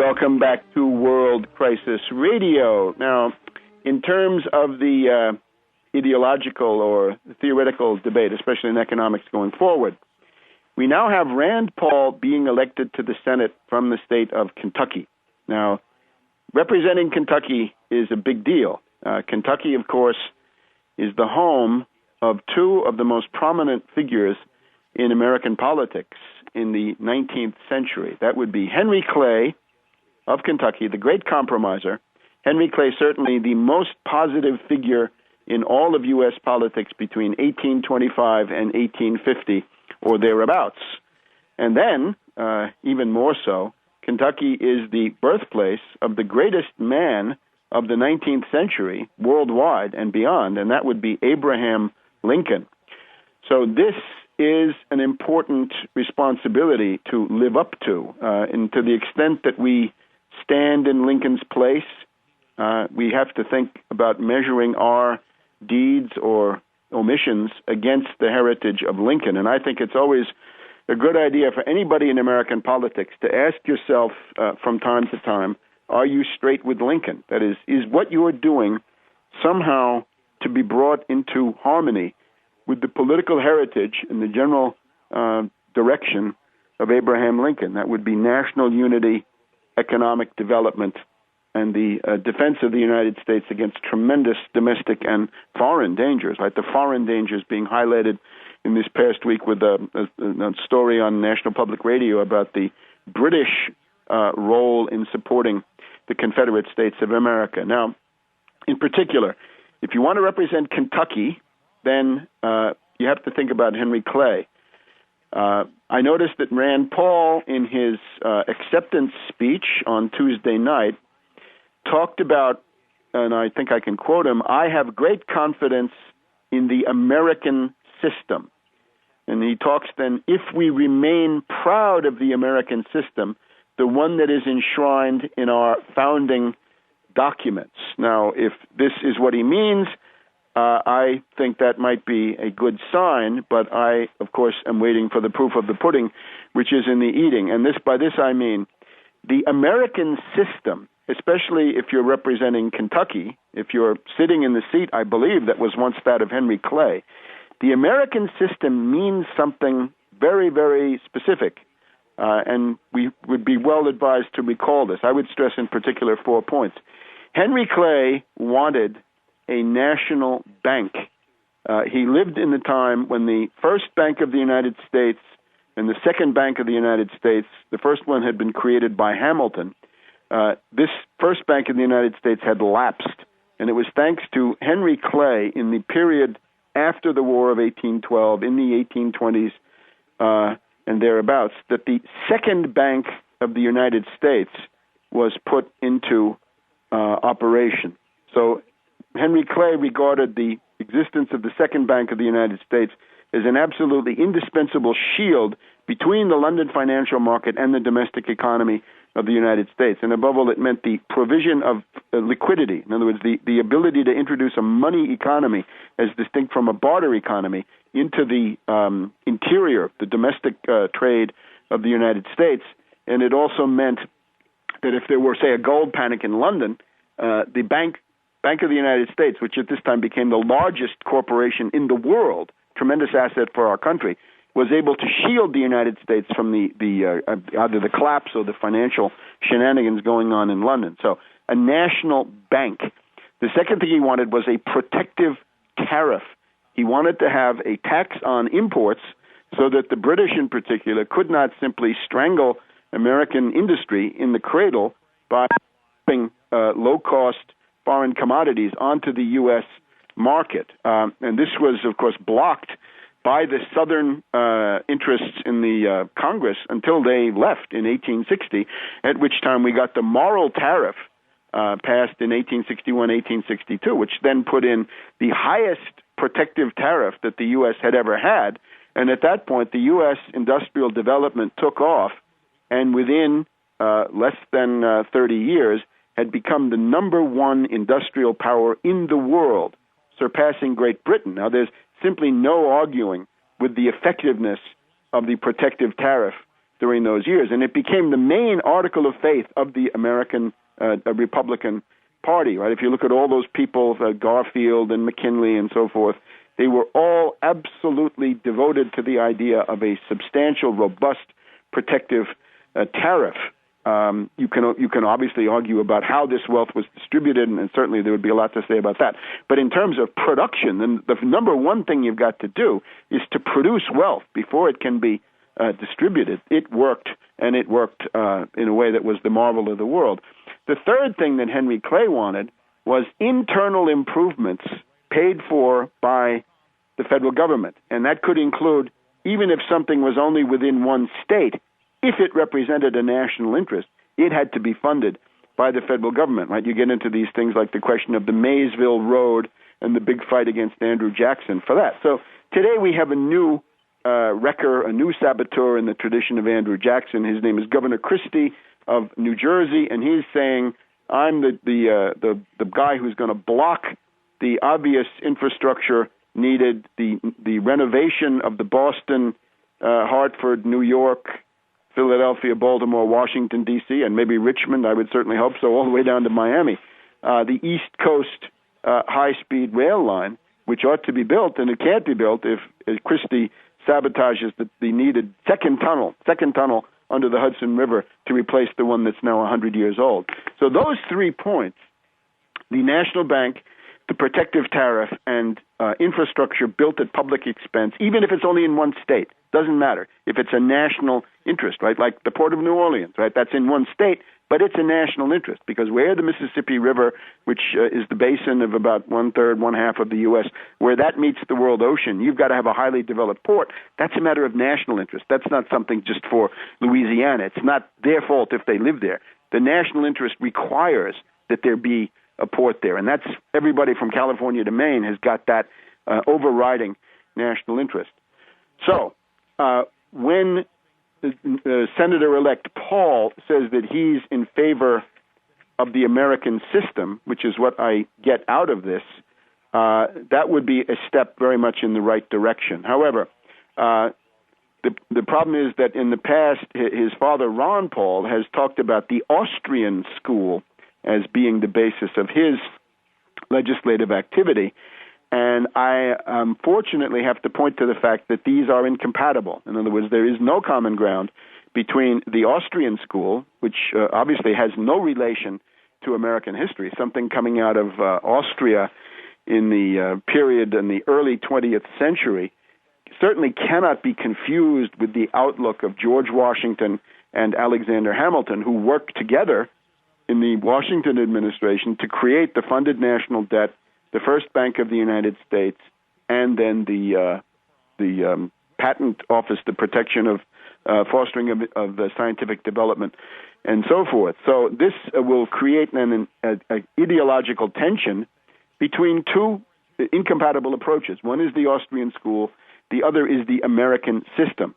welcome back to World Crisis Radio. Now, in terms of the ideological or theoretical debate, especially in economics going forward, we now have Rand Paul being elected to the Senate from the state of Kentucky. Now, representing Kentucky is a big deal. Kentucky, of course, is the home of two of the most prominent figures in American politics in the 19th century. That would be Henry Clay of Kentucky, the great compromiser. Henry Clay, certainly the most positive figure in all of U.S. politics between 1825 and 1850 or thereabouts. And then, even more so, Kentucky is the birthplace of the greatest man of the 19th century worldwide and beyond, and that would be Abraham Lincoln. So this is an important responsibility to live up to, and to the extent that we stand in Lincoln's place, we have to think about measuring our deeds or omissions against the heritage of Lincoln. And I think it's always a good idea for anybody in American politics to ask yourself from time to time, are you straight with Lincoln? That is what you are doing somehow to be brought into harmony with the political heritage and the general direction of Abraham Lincoln? That would be national unity, economic development, and the defense of the United States against tremendous domestic and foreign dangers, right? The foreign dangers being highlighted in this past week with a story on National Public Radio about the British role in supporting the Confederate States of America. Now, in particular, if you want to represent Kentucky, then you have to think about Henry Clay. I noticed that Rand Paul, in his acceptance speech on Tuesday night, talked about, and I think I can quote him, "I have great confidence in the American system." And he talks then, if we remain proud of the American system, the one that is enshrined in our founding documents. Now, if this is what he means, I think that might be a good sign, but I, of course, am waiting for the proof of the pudding, which is in the eating. And by this I mean the American system, especially if you're representing Kentucky, if you're sitting in the seat, I believe, that was once that of Henry Clay, the American system means something very, very specific, and we would be well advised to recall this. I would stress in particular 4 points. Henry Clay wanted a national bank. He lived in the time when the first Bank of the United States and the second Bank of the United States, the first one had been created by Hamilton. This first Bank of the United States had lapsed, and it was thanks to Henry Clay in the period after the War of 1812, in the 1820s and thereabouts, that the second Bank of the United States was put into operation. So Henry Clay regarded the existence of the second Bank of the United States as an absolutely indispensable shield between the London financial market and the domestic economy of the United States. And above all, it meant the provision of liquidity. In other words, the ability to introduce a money economy as distinct from a barter economy into the interior, the domestic trade of the United States. And it also meant that if there were, say, a gold panic in London, the Bank of the United States, which at this time became the largest corporation in the world, tremendous asset for our country, was able to shield the United States from either the collapse or the financial shenanigans going on in London. So a national bank. The second thing he wanted was a protective tariff. He wanted to have a tax on imports so that the British in particular could not simply strangle American industry in the cradle by putting low-cost foreign commodities onto the U.S. market. And this was, of course, blocked by the Southern interests in the Congress until they left in 1860, at which time we got the Morrill Tariff passed in 1861, 1862, which then put in the highest protective tariff that the U.S. had ever had. And at that point, the U.S. industrial development took off, and within less than 30 years, had become the number one industrial power in the world, surpassing Great Britain. Now, there's simply no arguing with the effectiveness of the protective tariff during those years, and it became the main article of faith of the American Republican Party, right? If you look at all those people, Garfield and McKinley and so forth, they were all absolutely devoted to the idea of a substantial, robust, protective tariff. You can obviously argue about how this wealth was distributed, and certainly there would be a lot to say about that. But in terms of production, then the number one thing you've got to do is to produce wealth before it can be distributed. It worked, and it worked in a way that was the marvel of the world. The third thing that Henry Clay wanted was internal improvements paid for by the federal government, and that could include, even if something was only within one state, if it represented a national interest, it had to be funded by the federal government, right? You get into these things like the question of the Maysville Road and the big fight against Andrew Jackson for that. So today we have a new wrecker, a new saboteur in the tradition of Andrew Jackson. His name is Governor Christie of New Jersey, and he's saying, I'm the guy who's going to block the obvious infrastructure needed, the renovation of the Boston, Hartford, New York, Philadelphia, Baltimore, Washington, D.C., and maybe Richmond, I would certainly hope so, all the way down to Miami. The East Coast high-speed rail line, which ought to be built, and it can't be built if Christie sabotages the needed second tunnel under the Hudson River to replace the one that's now 100 years old. So those 3 points, the national bank, the protective tariff, and infrastructure built at public expense, even if it's only in one state, doesn't matter. If it's a national interest, right, like the Port of New Orleans, right, that's in one state, but it's a national interest because where the Mississippi River, which is the basin of about one half of the U.S., where that meets the world ocean, you've got to have a highly developed port. That's a matter of national interest. That's not something just for Louisiana. It's not their fault if they live there. The national interest requires that there be a port there, and that's everybody from California to Maine has got that overriding national interest. So when Senator-elect Paul says that he's in favor of the American system, which is what I get out of this, that would be a step very much in the right direction. However, the problem is that in the past, his father, Ron Paul, has talked about the Austrian school as being the basis of his legislative activity. And I unfortunately have to point to the fact that these are incompatible. In other words, there is no common ground between the Austrian school, which obviously has no relation to American history, something coming out of Austria in the period in the early 20th century, certainly cannot be confused with the outlook of George Washington and Alexander Hamilton, who worked together in the Washington administration to create the funded national debt, the first Bank of the United States, and then the Patent Office, the protection of fostering of scientific development, and so forth. So this will create an ideological tension between two incompatible approaches. One is the Austrian school, the other is the American system.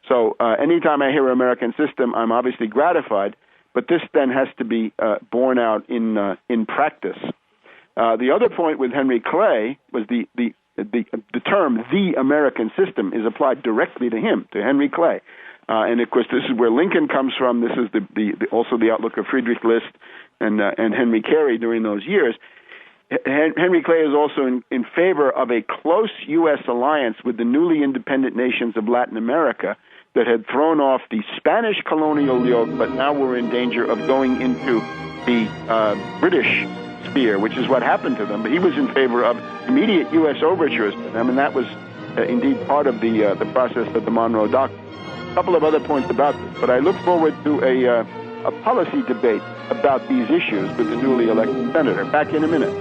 So anytime I hear American system, I'm obviously gratified, but this then has to be borne out in practice. The other point with Henry Clay was the term "the American system" is applied directly to him, to Henry Clay, and of course this is where Lincoln comes from. This is also the outlook of Friedrich List and Henry Carey during those years. Henry Clay is also in favor of a close U.S. alliance with the newly independent nations of Latin America that had thrown off the Spanish colonial yoke, but now were in danger of going into the British sphere, which is what happened to them. But he was in favor of immediate U.S. overtures to them, and that was indeed part of the process of the Monroe Doctrine. A couple of other points about this, but I look forward to a policy debate about these issues with the newly elected senator. Back in a minute.